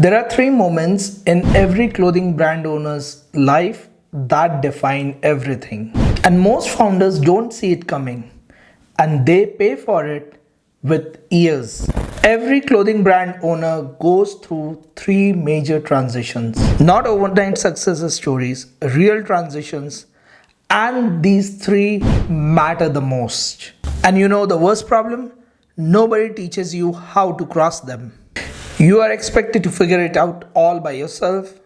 There are three moments in every clothing brand owner's life that define everything. And most founders don't see it coming and they pay for it with years. Every clothing brand owner goes through three major transitions. Not overnight success stories, real transitions, and these three matter the most. And you know the worst problem? Nobody teaches you how to cross them. You are expected to figure it out all by yourself,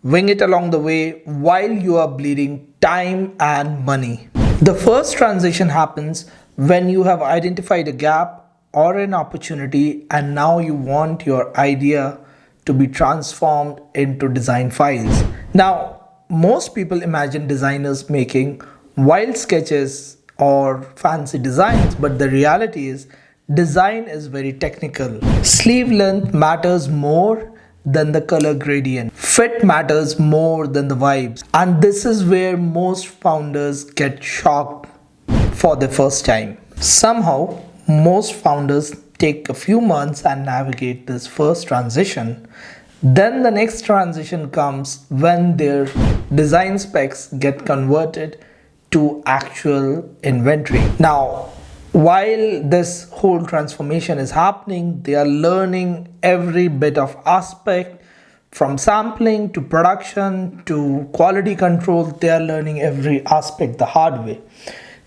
wing it along the way while you are bleeding time and money. The first transition happens when you have identified a gap or an opportunity and now you want your idea to be transformed into design files. Now, most people imagine designers making wild sketches or fancy designs, but the reality is design is very technical. Sleeve length matters more than the color gradient. Fit matters more than the vibes. And this is where most founders get shocked for the first time. Somehow, most founders take a few months and navigate this first transition. Then the next transition comes when their design specs get converted to actual inventory. Now, while this whole transformation is happening, they are learning every bit of aspect from sampling to production to quality control. They are learning every aspect the hard way.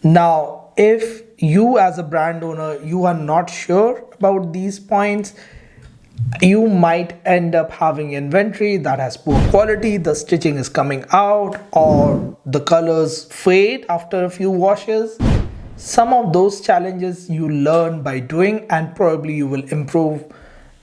Now, if you as a brand owner, you are not sure about these points, you might end up having inventory that has poor quality, the stitching is coming out, or the colors fade after a few washes. Some of those challenges you learn by doing, and probably you will improve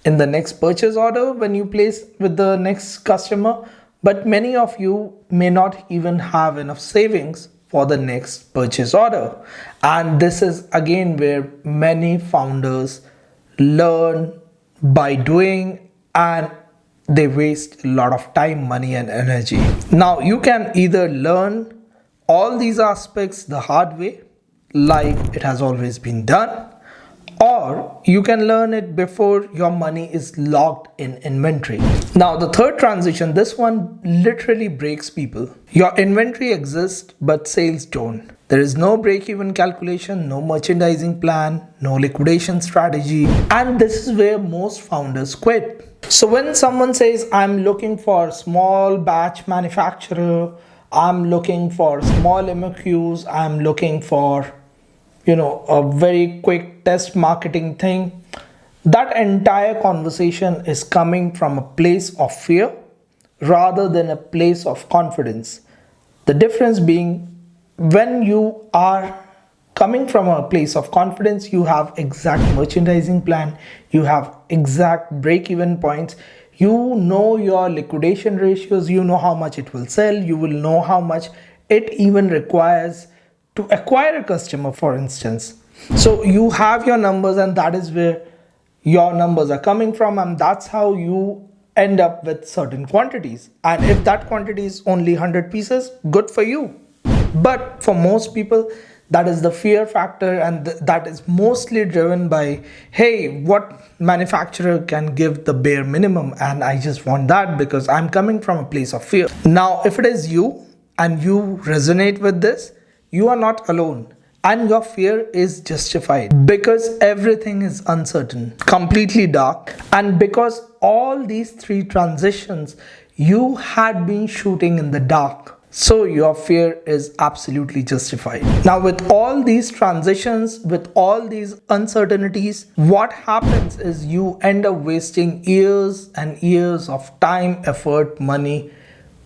in the next purchase order when you place with the next customer. But many of you may not even have enough savings for the next purchase order. And this is again where many founders learn by doing and they waste a lot of time, money, and energy. Now, you can either learn all these aspects the hard way, like it has always been done, or you can learn it before your money is locked in inventory. Now, the third transition, this one literally breaks people. Your inventory exists, but sales don't. There is no break-even calculation, no merchandising plan, no liquidation strategy, and this is where most founders quit. So when someone says, I'm looking for small batch manufacturer, I'm looking for small MOQs, I'm looking for a very quick test marketing thing, that entire conversation is coming from a place of fear rather than a place of confidence. The difference being, when you are coming from a place of confidence, you have exact merchandising plan, you have exact break-even points, you know your liquidation ratios, you know how much it will sell, you will know how much it even requires to acquire a customer, for instance. So you have your numbers, and that is where your numbers are coming from, and that's how you end up with certain quantities. And if that quantity is only 100 pieces, good for you. But for most people, that is the fear factor, and that is mostly driven by, hey, what manufacturer can give the bare minimum, and I just want that because I'm coming from a place of fear. Now, if it is you and you resonate with this, you are not alone, and your fear is justified because everything is uncertain, completely dark, and because all these three transitions you had been shooting in the dark. So your fear is absolutely justified. Now, with all these transitions, with all these uncertainties, what happens is you end up wasting years and years of time, effort, money,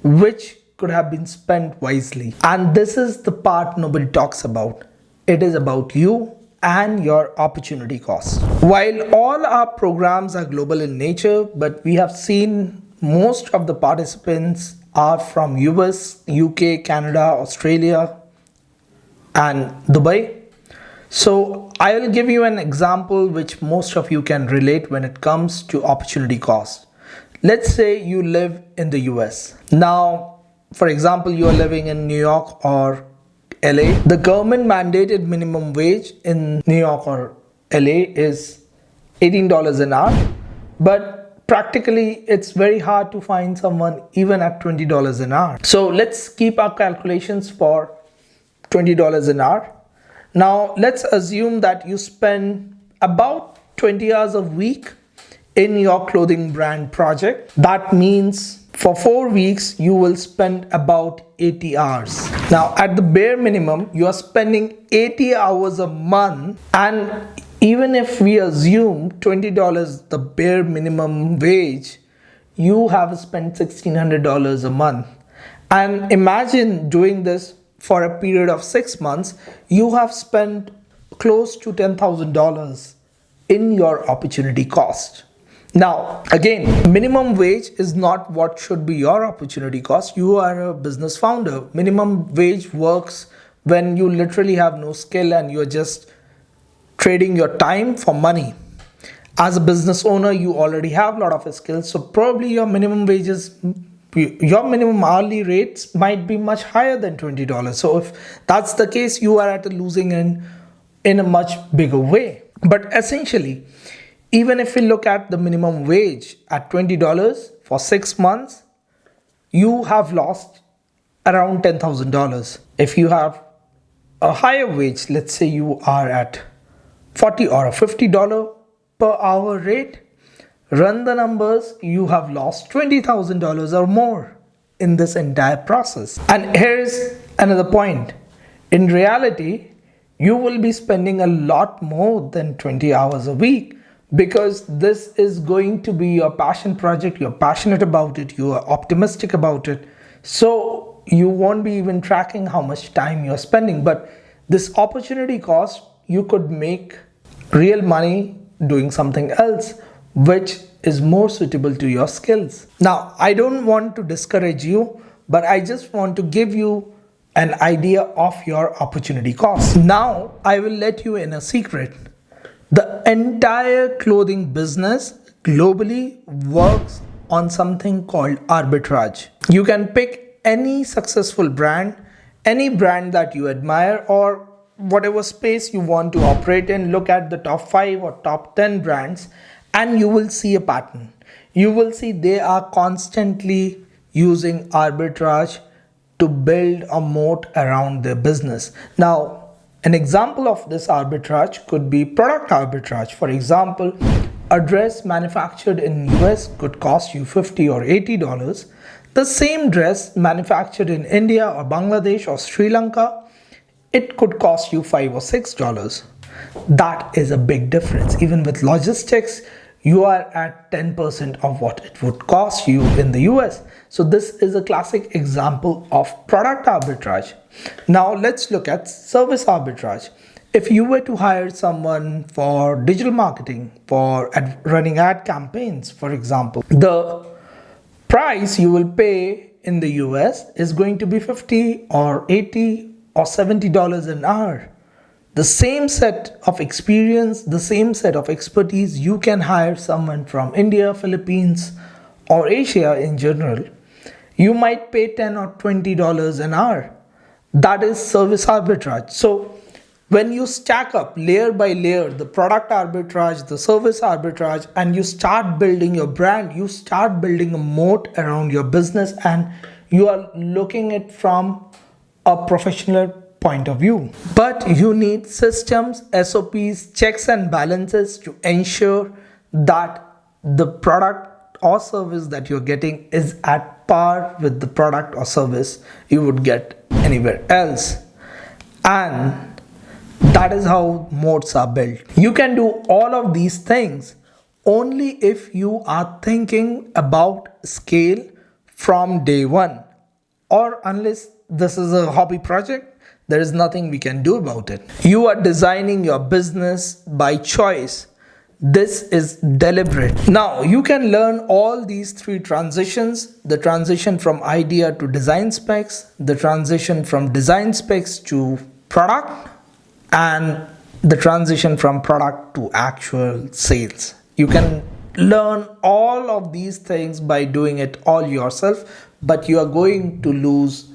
which could have been spent wisely. And this is the part nobody talks about. It is about you and your opportunity cost. While all our programs are global in nature, but we have seen most of the participants are from US, UK, Canada, Australia, and Dubai. So I will give you an example which most of you can relate when it comes to opportunity cost. Let's say you live in the US. Now, for example, you are living in New York or LA. The government mandated minimum wage in New York or LA is $18 an hour, but practically it's very hard to find someone even at $20 an hour. So let's keep our calculations for $20 an hour. Now let's assume that you spend about 20 hours a week in your clothing brand project. That means for 4 weeks you will spend about 80 hours. Now at the bare minimum you are spending 80 hours a month, and even if we assume $20 the bare minimum wage, you have spent $1,600 a month. And imagine doing this for a period of 6 months, you have spent close to $10,000 in your opportunity cost. Now, again, minimum wage is not what should be your opportunity cost. You are a business founder. Minimum wage works when you literally have no skill and you're just trading your time for money. As a business owner, you already have a lot of skills, so probably your minimum hourly rates might be much higher than $20. So if that's the case, you are at a losing end in a much bigger way. But essentially, even if we look at the minimum wage at $20 for 6 months, you have lost around $10,000. If you have a higher wage, let's say you are at $40 or $50 per hour rate, run the numbers, you have lost $20,000 or more in this entire process. And here's another point. In reality, you will be spending a lot more than 20 hours a week, because this is going to be your passion project. You're passionate about it, you are optimistic about it, so you won't be even tracking how much time you're spending. But this opportunity cost, you could make real money doing something else which is more suitable to your skills. Now, I don't want to discourage you, but I just want to give you an idea of your opportunity cost. Now, I will let you in a secret. The entire clothing business globally works on something called arbitrage. You can pick any successful brand, any brand that you admire, or whatever space you want to operate in. Look at the top 5 or top 10 brands and you will see a pattern. You will see they are constantly using arbitrage to build a moat around their business. Now, an example of this arbitrage could be product arbitrage. For example, a dress manufactured in US could cost you $50 or $80. The same dress manufactured in India or Bangladesh or Sri Lanka, it could cost you $5 or $6. That is a big difference. Even with logistics, you are at 10% of what it would cost you in the US. So this is a classic example of product arbitrage. Now let's look at service arbitrage. If you were to hire someone for digital marketing, for running ad campaigns, for example, the price you will pay in the US is going to be $50 or $80 or $70 an hour. The same set of experience, the same set of expertise, you can hire someone from India, Philippines, or Asia in general. You might pay $10 or $20 an hour. That is service arbitrage. So when you stack up layer by layer the product arbitrage, the service arbitrage, and you start building your brand, you start building a moat around your business, and you are looking at it from a professional point of view. But you need systems, SOPs, checks and balances to ensure that the product or service that you're getting is at par with the product or service you would get anywhere else. And that is how moats are built. You can do all of these things only if you are thinking about scale from day one, or unless this is a hobby project, there is nothing we can do about it. You are designing your business by choice. This is deliberate. Now, you can learn all these 3 transitions: the transition from idea to design specs, the transition from design specs to product, and the transition from product to actual sales. You can learn all of these things by doing it all yourself, but you are going to lose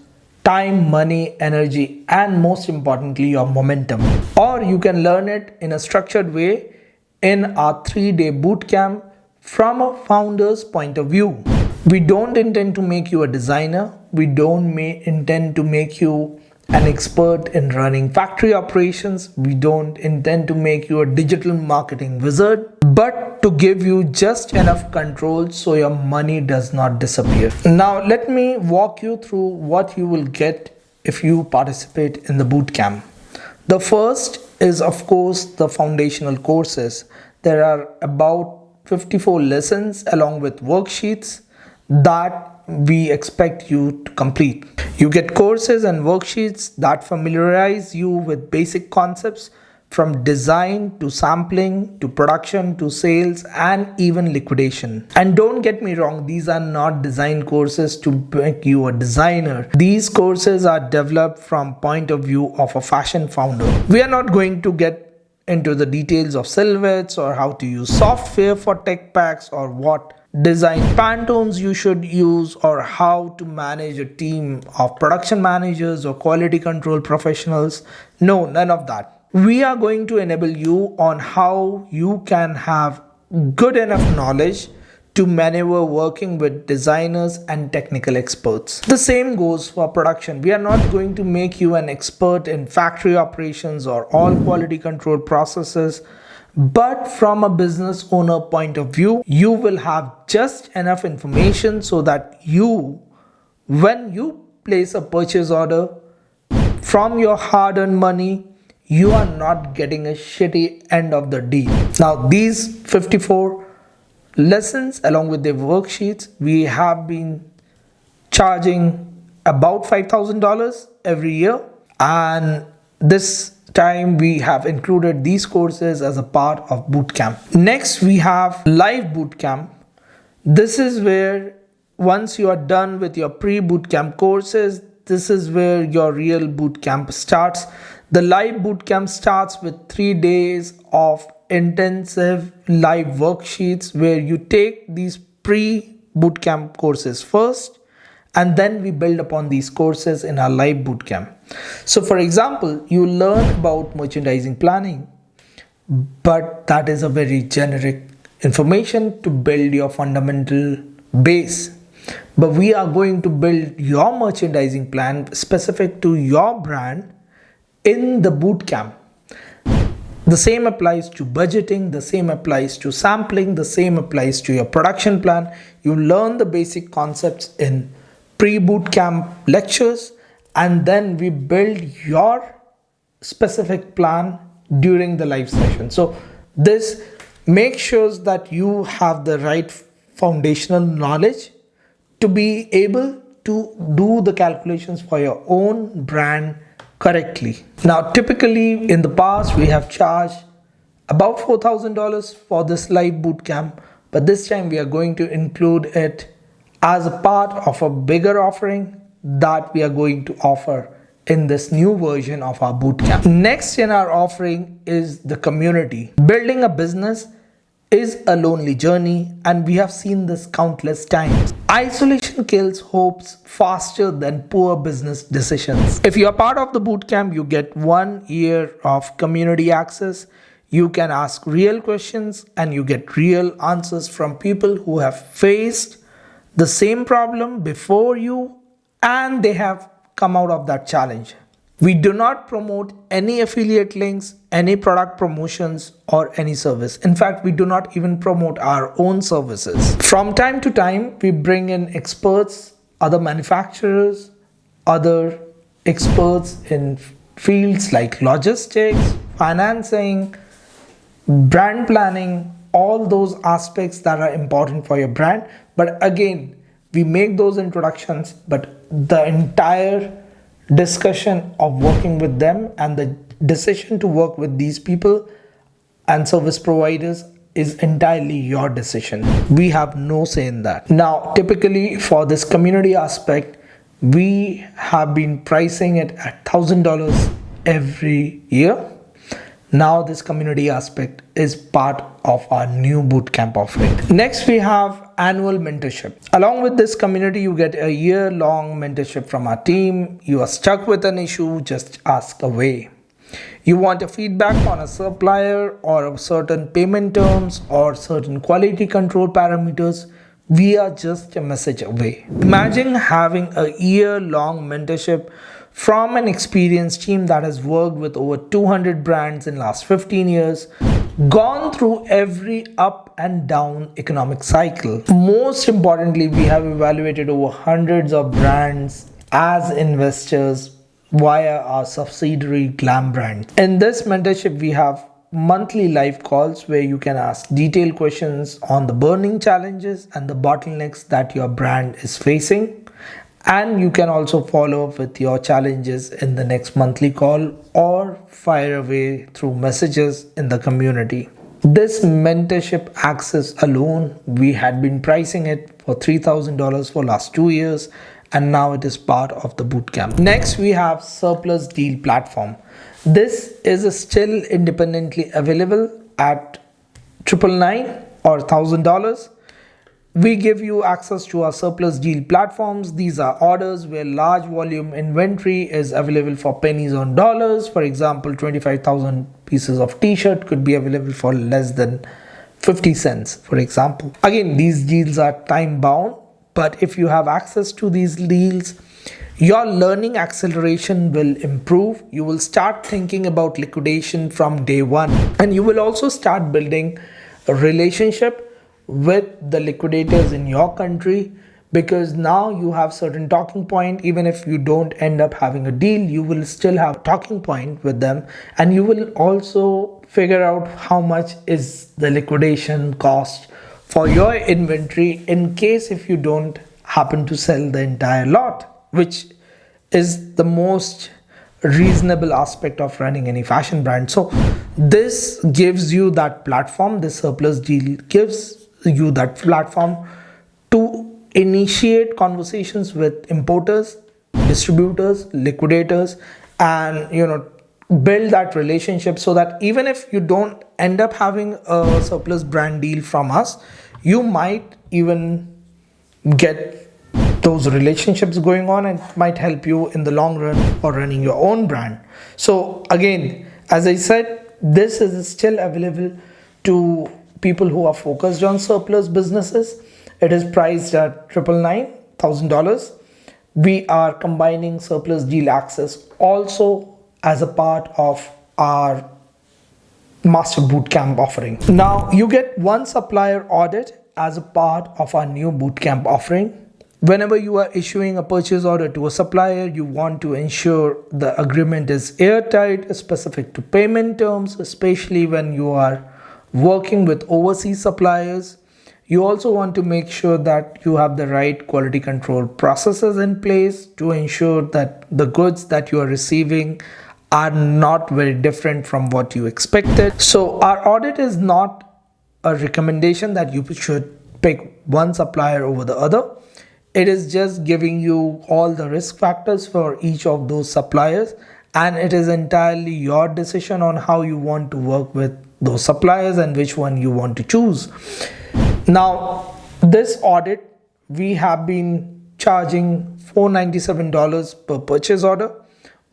time, money, energy, and most importantly, your momentum. Or you can learn it in a structured way in our 3-day bootcamp from a founder's point of view. We don't intend to make you a designer. We don't intend to make you an expert in running factory operations. We don't intend to make you a digital marketing wizard, but to give you just enough control so your money does not disappear. Now, let me walk you through what you will get if you participate in the bootcamp. The first is, of course, the foundational courses. There are about 54 lessons along with worksheets that we expect you to complete. You get courses and worksheets that familiarize you with basic concepts from design to sampling to production to sales and even liquidation. And don't get me wrong, these are not design courses to make you a designer. These courses are developed from point of view of a fashion founder. We are not going to get into the details of silhouettes or how to use software for tech packs or what design Pantones you should use or how to manage a team of production managers or quality control professionals. No, none of that. We are going to enable you on how you can have good enough knowledge to maneuver working with designers and technical experts. The same goes for production. We are not going to make you an expert in factory operations or all quality control processes, but from a business owner point of view, you will have just enough information so that when you place a purchase order from your hard-earned money, you are not getting a shitty end of the deal. Now, these 54 lessons along with their worksheets, we have been charging about $5,000 every year, and this time we have included these courses as a part of bootcamp. Next, we have live bootcamp. This is where once you are done with your pre-bootcamp courses, this is where your real bootcamp starts. The live bootcamp starts with 3 days of intensive live worksheets where you take these pre-bootcamp courses first, and then we build upon these courses in our live bootcamp. So for example, you learn about merchandising planning, but that is a very generic information to build your fundamental base. But we are going to build your merchandising plan specific to your brand in the bootcamp. The same applies to budgeting, the same applies to sampling, the same applies to your production plan. You learn the basic concepts in pre-bootcamp lectures, and then we build your specific plan during the live session. So this makes sure that you have the right foundational knowledge to be able to do the calculations for your own brand correctly. Now, typically in the past, we have charged about $4,000 for this live bootcamp, but this time we are going to include it as a part of a bigger offering that we are going to offer in this new version of our bootcamp. Next in our offering is the community. Building a business is a lonely journey, and we have seen this countless times. Isolation kills hopes faster than poor business decisions. If you are part of the bootcamp, you get 1 year of community access. You can ask real questions and you get real answers from people who have faced the same problem before you and they have come out of that challenge. We do not promote any affiliate links, any product promotions, or any service. In fact, we do not even promote our own services. From time to time, we bring in experts, other manufacturers, other experts in fields like logistics, financing, brand planning, all those aspects that are important for your brand. But again, we make those introductions, but the entire discussion of working with them and the decision to work with these people and service providers is entirely your decision. We have no say in that. Now, typically for this community aspect, we have been pricing it at $1,000 every year. Now this community aspect is part of our new bootcamp offering. Next, we have annual mentorship. Along with this community, you get a year-long mentorship from our team. You are stuck with an issue, just ask away. You want a feedback on a supplier or a certain payment terms or certain quality control parameters, we are just a message away. Imagine having a year-long mentorship from an experienced team that has worked with over 200 brands in last 15 years, gone through every up and down economic cycle. Most importantly, we have evaluated over hundreds of brands as investors via our subsidiary Glam brand. In this mentorship, we have monthly live calls where you can ask detailed questions on the burning challenges and the bottlenecks that your brand is facing. And you can also follow up with your challenges in the next monthly call or fire away through messages in the community. This mentorship access alone, we had been pricing it for $3,000 for last 2 years, and now it is part of the bootcamp. Next, we have Surplus Deal Platform. This is still independently available at $999 or $1,000. We give you access to our surplus deal platforms. These are orders where large volume inventory is available for pennies on dollars. For example, 25,000 pieces of t-shirt could be available for less than 50 cents, for example. Again, these deals are time bound, but if you have access to these deals, your learning acceleration will improve. You will start thinking about liquidation from day one, and you will also start building a relationship with the liquidators in your country, because now you have certain talking point. Even if you don't end up having a deal, you will still have a talking point with them, and you will also figure out how much is the liquidation cost for your inventory in case if you don't happen to sell the entire lot, which is the most reasonable aspect of running any fashion brand. So this gives you that platform. This surplus deal gives you that platform to initiate conversations with importers, distributors, liquidators, and build that relationship, so that even if you don't end up having a surplus brand deal from us, you might even get those relationships going on, and might help you in the long run for running your own brand. So again, as I said, this is still available to people who are focused on surplus businesses. It is priced at $999, $1,000. We are combining surplus deal access also as a part of our master bootcamp offering. Now you get one supplier audit as a part of our new bootcamp offering. Whenever you are issuing a purchase order to a supplier, you want to ensure the agreement is airtight, specific to payment terms, especially when you are working with overseas suppliers. You also want to make sure that you have the right quality control processes in place to ensure that the goods that you are receiving are not very different from what you expected. So our audit is not a recommendation that you should pick one supplier over the other. It is just giving you all the risk factors for each of those suppliers, and it is entirely your decision on how you want to work with those suppliers and which one you want to choose. Now, this audit, we have been charging $497 per purchase order,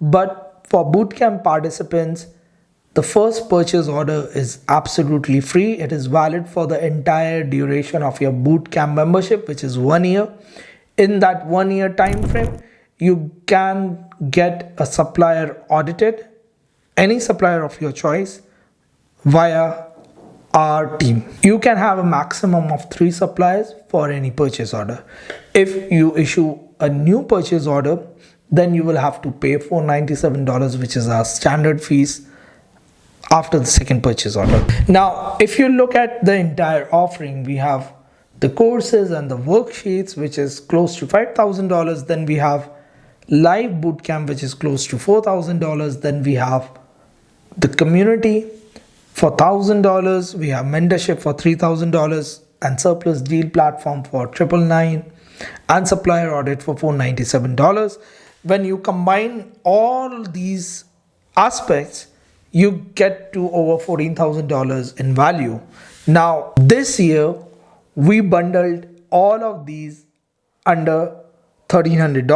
but for bootcamp participants, the first purchase order is absolutely free. It is valid for the entire duration of your bootcamp membership, which is 1 year. In that 1 year time frame, you can get a supplier audited, any supplier of your choice, via our team. You can have a maximum of 3 suppliers for any purchase order. If you issue a new purchase order, then you will have to pay $497, which is our standard fees after the second purchase order. Now, if you look at the entire offering, we have the courses and the worksheets, which is close to $5,000. Then we have live bootcamp, which is close to $4,000. Then we have the community for $1,000. We have mentorship for $3,000 and surplus deal platform for $999 and supplier audit for $497. When you combine all these aspects, you get to over $14,000 in value. Now, this year, we bundled all of these under $1,300,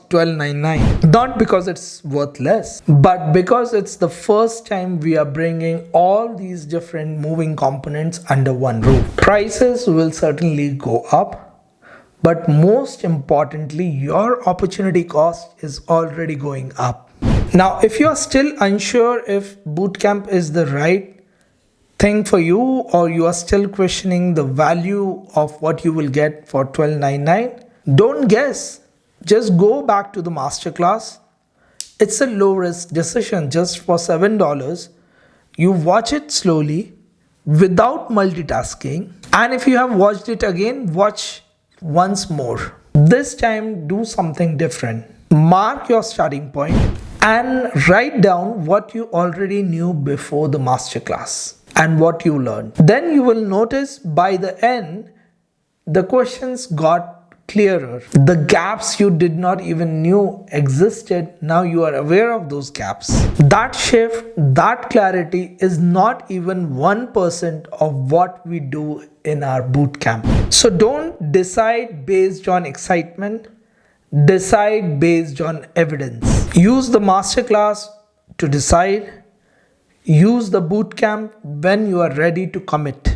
$1,299. Not because it's worth less, but because it's the first time we are bringing all these different moving components under one roof. Prices will certainly go up, but most importantly, your opportunity cost is already going up. Now, if you are still unsure if bootcamp is the right thing for you, or you are still questioning the value of what you will get for $1,299, don't guess. Just go back to the masterclass. It's a low risk decision just for $7. You watch it slowly without multitasking. And if you have watched it again, watch once more. This time, do something different. Mark your starting point and write down what you already knew before the masterclass and what you learned. Then you will notice by the end, the questions got clearer. The gaps you did not even knew existed, now you are aware of those gaps. That shift, that clarity is not even 1% of what we do in our bootcamp. So don't decide based on excitement, decide based on evidence. Use the masterclass to decide. Use the bootcamp when you are ready to commit.